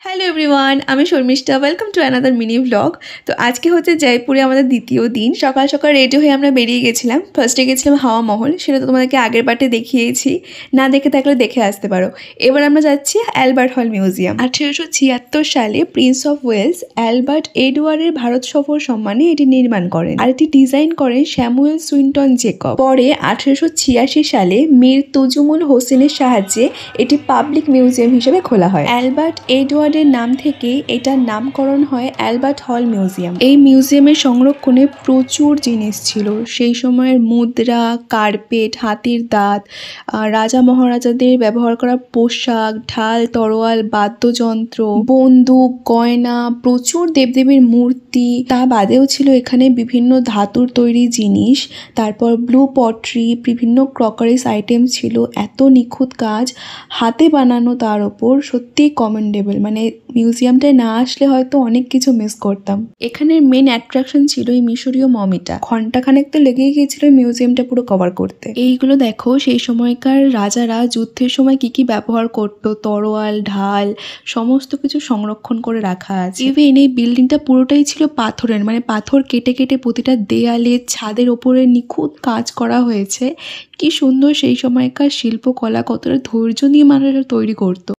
Hello everyone, আমি Sharmishtha. Welcome to another mini vlog. তো আজকে হচ্ছে জয়পুরে আমাদের দ্বিতীয় দিন। সকাল সকাল রেডি হয়ে আমরা বেরিয়ে গেছিলাম। ফার্স্টে গেছিলাম হাওয়া মহল, সেটা তো তোমাদেরকে আগের পার্টে দেখিয়েছি। না দেখে থাকলে দেখে আসতে পারো। এবার আমরা যাচ্ছি অ্যালবার্ট হল মিউজিয়াম। 1876 সালে প্রিন্স অফ ওয়েলস অ্যালবার্ট এডওয়ার্ডের ভারত সফর সম্মানে এটি নির্মাণ করেন, আর এটি ডিজাইন করেন স্যামুয়েল সুইনটন জেকব। পরে 1886 সালে মীর তুজুমুল হোসেনের সাহায্যে এটি পাবলিক মিউজিয়াম হিসেবে খোলা হয়। অ্যালবার্ট এডওয়ার্ডের নাম থেকে এটার নামকরণ হয় অ্যালবার্ট হল মিউজিয়াম। এই মিউজিয়ামের সংরক্ষণে প্রচুর জিনিস ছিল। সেই সময়ের মুদ্রা, কার্পেট, হাতির দাঁত, রাজা মহারাজাদের ব্যবহার করা পোশাক, ঢাল, তরোয়াল, বাদ্যযন্ত্র, বন্দুক, গয়না, প্রচুর দেবদেবীর মূর্তি। তা বাদেও ছিল এখানে বিভিন্ন ধাতুর তৈরি জিনিস, তারপর ব্লু পটরি, বিভিন্ন ক্রকারিস আইটেম ছিল। এত নিখুঁত কাজ, হাতে বানানো, তার ওপর সত্যি কমেন্ডেবল। মানে মিউজিয়ামটায় না আসলে হয়তো অনেক কিছু মিস করতাম। এখানের মেন অ্যাট্রাকশন ছিল এই মিশরীয় মমিটা। ঘন্টাখানেক তো লেগেই গিয়েছিল মিউজিয়ামটা পুরো কভার করতে। এইগুলো দেখো, সেই সময়কার রাজারা যুদ্ধের সময় কি কি ব্যবহার করত, তরোয়াল, ঢাল, সমস্ত কিছু সংরক্ষণ করে রাখা আছে। ইভেন এই বিল্ডিংটা পুরোটাই ছিল পাথরের, মানে পাথর কেটে কেটে প্রতিটা দেয়ালে, ছাদের ওপরে নিখুঁত কাজ করা হয়েছে। কি সুন্দর সেই সময়কার শিল্পকলা, কতটা ধৈর্য নিয়ে মানুষরা তৈরি করতো।